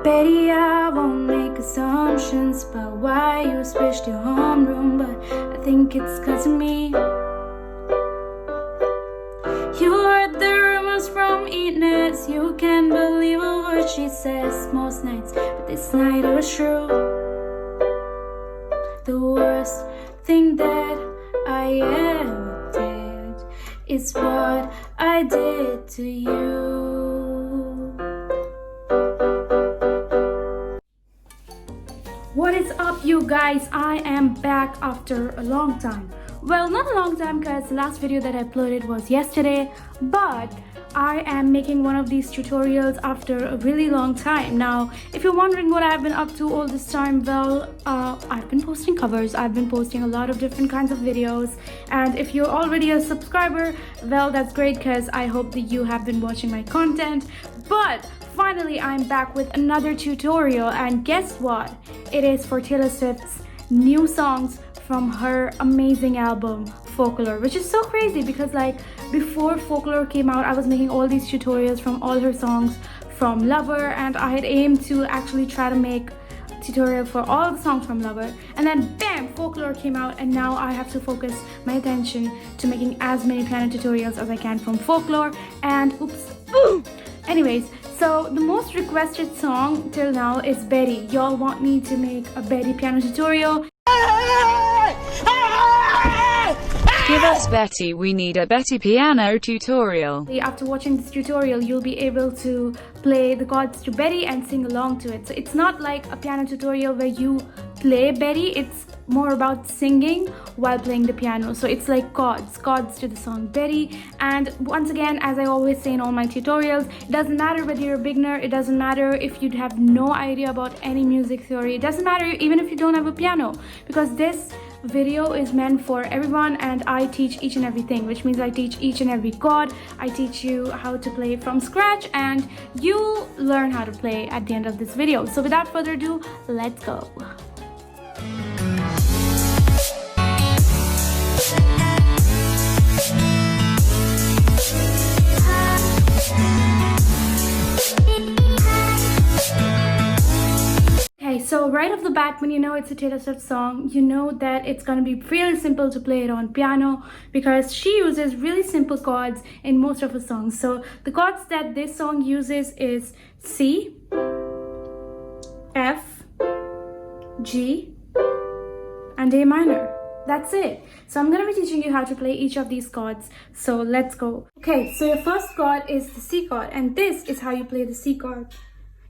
Betty, I won't make assumptions about why you switched your homeroom, but I think it's 'cause of me. You heard the rumors from Inez. You can't believe a word she says most nights, but this night it was true. The worst thing that I ever did is what I did to you. What is up, you guys? I am back after a long time. Well, not a long time because the last video that I uploaded was yesterday, but I am making one of these tutorials after a really long time. Now, if you're wondering what I've been up to all this time, well, I've been posting covers, I've been posting a lot of different kinds of videos, and if you're already a subscriber, well, that's great because I hope that you have been watching my content. But finally, I'm back with another tutorial, and guess what? It is for Taylor Swift's new songs from her amazing album Folklore, which is so crazy because like before Folklore came out, I was making all these tutorials from all her songs from Lover, and I had aimed to actually try to make tutorial for all the songs from Lover, and then bam, Folklore came out, and now I have to focus my attention to making as many piano tutorials as I can from Folklore. And oops, anyways, so the most requested song till now is Betty. Y'all want me to make a Betty piano tutorial. Give us Betty, we need a Betty piano tutorial. After watching this tutorial, you'll be able to play the chords to Betty and sing along to it. So it's not like a piano tutorial where you play Betty, it's more about singing while playing the piano. So it's like chords to the song Betty. And once again, as I always say in all my tutorials, it doesn't matter whether you're a beginner, it doesn't matter if you have no idea about any music theory, it doesn't matter even if you don't have a piano, because this video is meant for everyone, and I teach each and everything, which means I teach each and every chord. I teach you how to play from scratch, and you'll learn how to play at the end of this video. So without further ado, let's go. So right off the bat, when you know it's a Taylor Swift song, you know that it's going to be really simple to play it on piano because she uses really simple chords in most of her songs. So the chords that this song uses is C, F, G, and A minor. That's it. So I'm going to be teaching you how to play each of these chords. So let's go. Okay, so your first chord is the C chord, and this is how you play the C chord.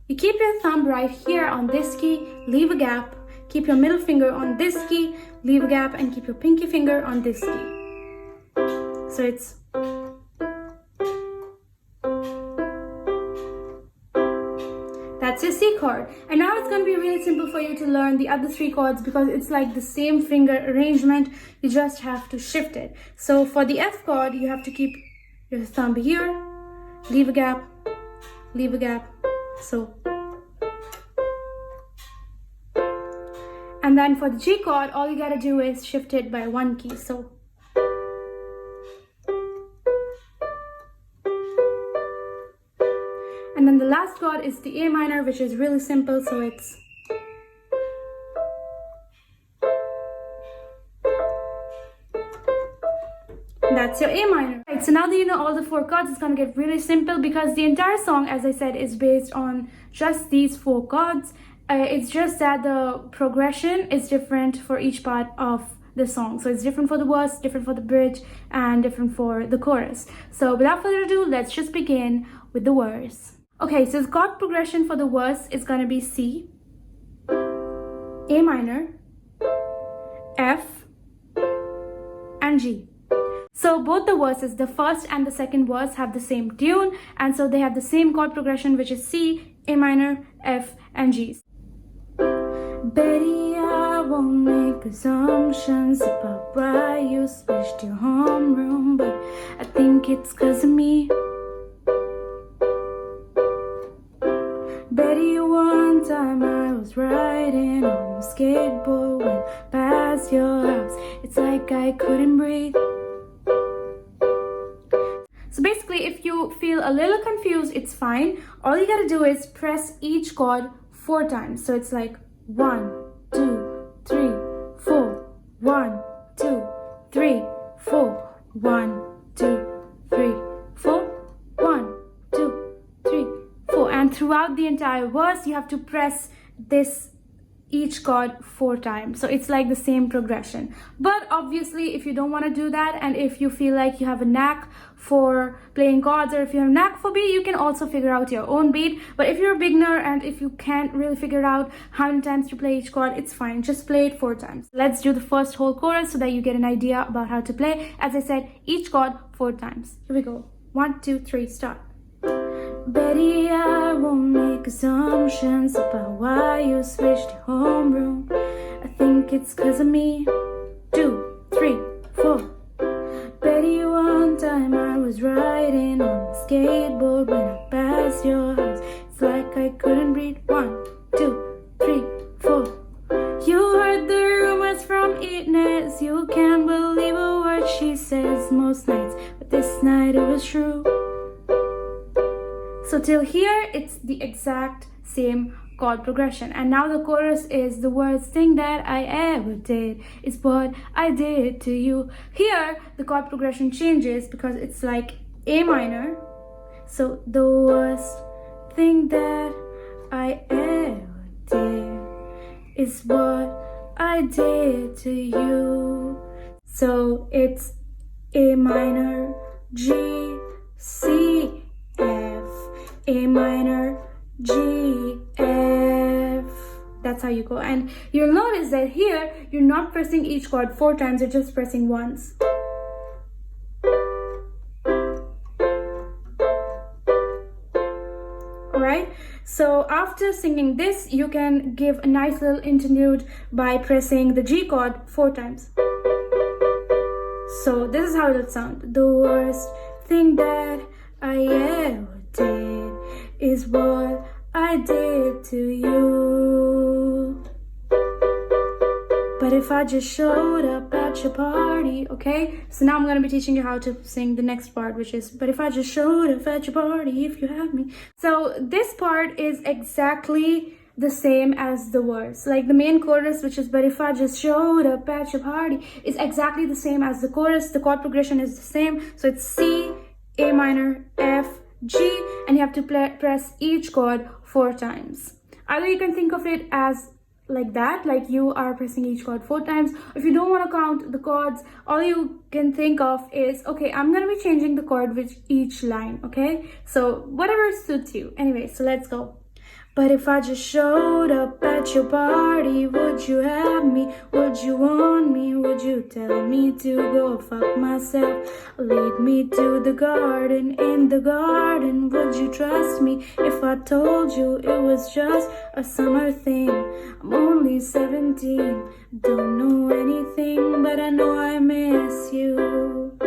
You keep your thumb right here on this key, leave a gap, keep your middle finger on this key, leave a gap, and keep your pinky finger on this key. So it's... That's your C chord. And now it's going to be really simple for you to learn the other three chords because it's like the same finger arrangement, you just have to shift it. So for the F chord, you have to keep your thumb here, leave a gap, so. And then for the G chord, all you gotta do is shift it by one key, so. And then the last chord is the A minor, which is really simple, so it's. That's your A minor. Right, so now that you know all the four chords, it's gonna get really simple because the entire song, as I said, is based on just these four chords. It's just that the progression is different for each part of the song. So it's different for the verse, different for the bridge, and different for the chorus. So without further ado, let's just begin with the verse. Okay, so the chord progression for the verse is gonna be C, A minor, F, and G. So both the verses, the first and the second verse, have the same tune, and so they have the same chord progression, which is C, A minor, F, and G. Betty, I won't make assumptions about why you switched your homeroom, but I think it's 'cause of me. Betty, one time I was riding on a skateboard, went past your house, it's like I couldn't breathe. So basically, if you you feel a little confused, it's fine. All you gotta do is press each chord 4 times. So it's like 1, 2, 3, 4, 1, 2, 3, 4, 1, 2, 3, 4, 1, 2, 3, 4. And throughout the entire verse, you have to press this each chord 4 times. So it's like the same progression. But obviously, if you don't want to do that, and if you feel like you have a knack for playing chords, or if you have a knack for beat, you can also figure out your own beat. But if you're a beginner and if you can't really figure out how many times to play each chord, it's fine. Just play it 4 times. Let's do the first whole chorus so that you get an idea about how to play. As I said, each chord 4 times. Here we go. 1, 2, 3, start. Betty, I won't make assumptions about why you switched to homeroom. I think it's 'cause of me. 2, 3, 4. Betty, one time I was riding on a skateboard when I passed your house. It's like I couldn't breathe. 1, 2, 3, 4. You heard the rumors from Inez. You can't believe a word she says most nights, but this night it was true. So till here, it's the exact same chord progression. And now the chorus is the worst thing that I ever did is what I did to you. Here, the chord progression changes because it's like A minor. So the worst thing that I ever did is what I did to you. So it's A minor, G, C, F, A minor, G, F. That's how you go. And you'll notice that here, you're not pressing each chord 4 times, you're just pressing once. Alright, so after singing this, you can give a nice little interlude by pressing the G chord 4 times. So this is how it'll sound. The worst thing that I ever did is what I did to you. But if I just showed up at your party, okay? So now I'm going to be teaching you how to sing the next part, which is, but if I just showed up at your party, if you had me. So this part is exactly the same as the verse. Like the main chorus, which is, but if I just showed up at your party, is exactly the same as the chorus. The chord progression is the same. So it's C, A minor, F, G, and you have to press each chord 4 times. Either you can think of it as like that, like you are pressing each chord 4 times. If you don't want to count the chords, all you can think of is, okay, I'm going to be changing the chord with each line, okay? So whatever suits you. Anyway, so let's go. But if I just showed up at your party, would you have me? Would you want me? Would you tell me to go fuck myself? Lead me to the garden. In the garden, would you trust me if I told you it was just a summer thing? I'm only 17, don't know anything, but I know I miss you.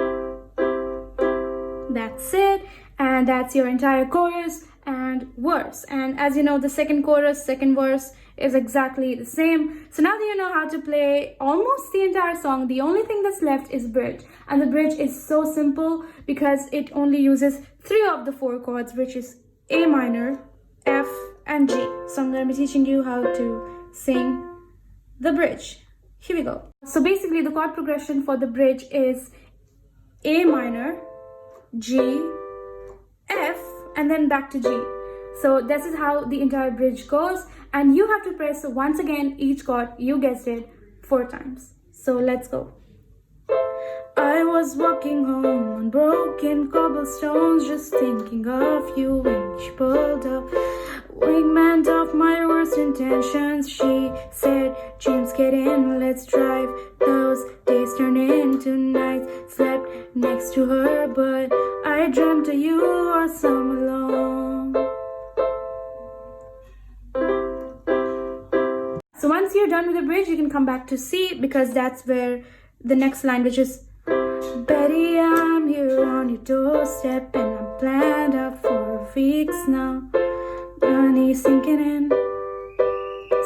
That's it, and that's your entire chorus and verse. And as you know, the second chorus, second verse is exactly the same. So now that you know how to play almost the entire song, the only thing that's left is bridge. And the bridge is so simple because it only uses 3 of the 4 chords, which is A minor, F, and G. So I'm going to be teaching you how to sing the bridge. Here we go. So basically the chord progression for the bridge is A minor, G, F, and then back to G. So this is how the entire bridge goes, and you have to press once again each chord, you guessed it, 4 times. So let's go. I was walking home on broken cobblestones, just thinking of you when she pulled up. Wingman of my worst intentions, she said, James, get in, let's drive. Those days turned into nights, slept next to her, but I dreamt of you all summer long. So once you're done with the bridge, you can come back to C, because that's where the next line, which is, Betty, I'm here on your doorstep, and I'm planned out for weeks now. Money sinking in.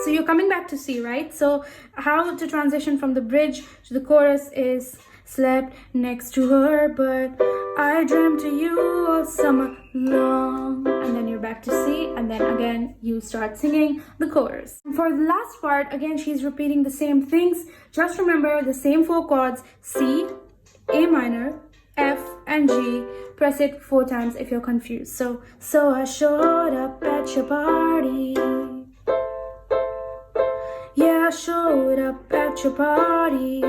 So you're coming back to C, right? So how to transition from the bridge to the chorus is slept next to her, but I dreamt of you all summer long. And then you're back to C, and then again you start singing the chorus. For the last part, again she's repeating the same things. Just remember the same 4 chords: C, A minor, F, and G. Press it 4 times if you're confused. So I showed up at your party. Yeah, I showed up at your party.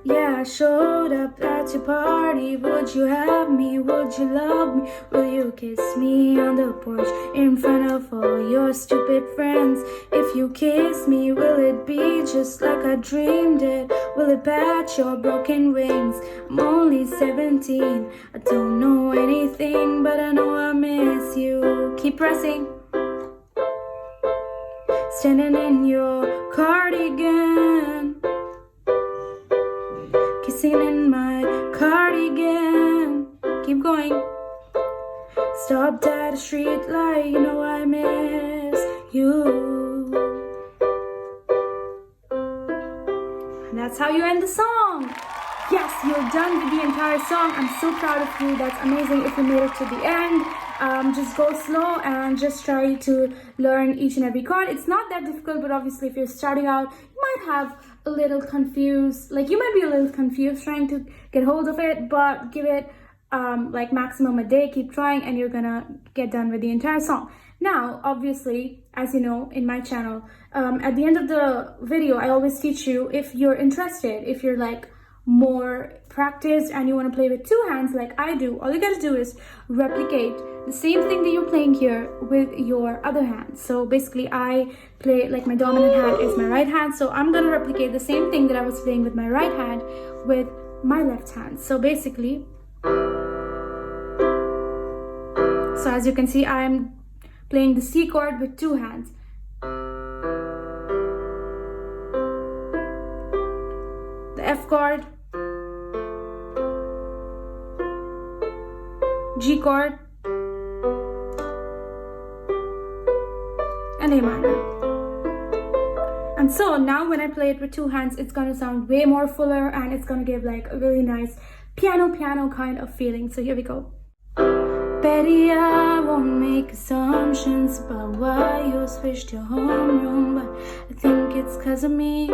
Yeah, I showed up at your party. Would you have me? Would you love me? Will you kiss me on the porch in front of all your stupid friends? If you kiss me, will it be just like I dreamed it? Will it patch your broken wings? I'm only 17. I don't know anything, but I know I miss you. Keep pressing. Standing in your cardigan, kissing in my cardigan. Keep going. Stopped at a street light, you know I miss you. And that's how you end the song. Yes, you're done with the entire song. I'm so proud of you. That's amazing if you made it to the end. Just go slow and just try to learn each and every chord. It's not that difficult, but obviously if you're starting out, you might have a little confused, like you might be a little confused trying to get hold of it, but give it like maximum a day. Keep trying and you're gonna get done with the entire song. Now, obviously, as you know, in my channel, at the end of the video, I always teach you, if you're interested, if you're like more practiced and you want to play with 2 hands like I do, all you gotta do is replicate the same thing that you're playing here with your other hand. So basically I play, like my dominant hand is my right hand, so I'm gonna replicate the same thing that I was playing with my right hand with my left hand. So basically, so as you can see, I'm playing the C chord with 2 hands. The F chord, G chord, and A minor. And so now when I play it with 2 hands, it's gonna sound way more fuller and it's gonna give like a really nice piano kind of feeling. So here we go. Betty, I won't make assumptions about why you switched your homeroom, but I think it's 'cause of me.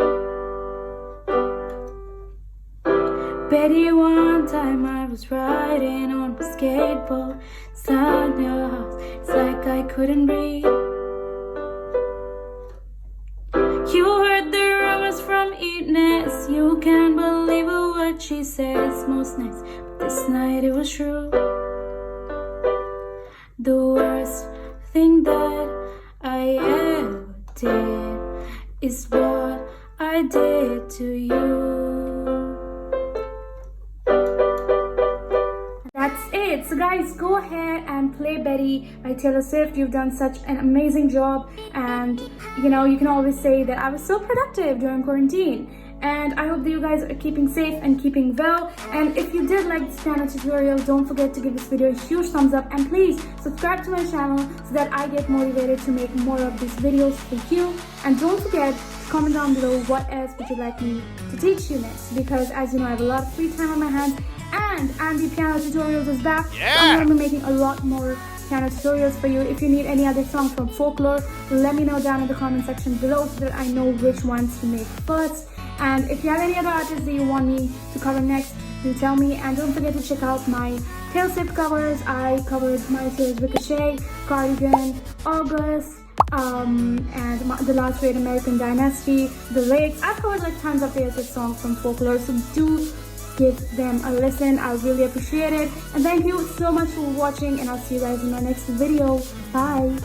Betty, one time I was riding on my skateboard, inside your house, it's like I couldn't breathe. You heard the rumors from Inez, you can't believe what she says most nights, but this night it was true. The worst thing that I ever did is what I did to you. That's it. So guys, go ahead and play Betty by Taylor Swift. You've done such an amazing job, and you know, you can always say that I was so productive during quarantine. And I hope that you guys are keeping safe and keeping well. And if you did like this piano tutorial, don't forget to give this video a huge thumbs up, and please subscribe to my channel so that I get motivated to make more of these videos for you. And don't forget to comment down below what else would you like me to teach you next, because as you know, I have a lot of free time on my hands, and Andi Piano Tutorials is back. Yeah. I'm going to be making a lot more piano tutorials for you. If you need any other songs from folklore, let me know down in the comment section below so that I know which ones to make first. And if you have any other artists that you want me to cover next, do tell me. And don't forget to check out my Taylor Swift covers. I covered My Tears Ricochet, Cardigan, August, and The Last Great American Dynasty, The Lakes. I've covered like tons of Taylor Swift songs from folklore, so do give them a listen. I really appreciate it. And thank you so much for watching, and I'll see you guys in my next video. Bye.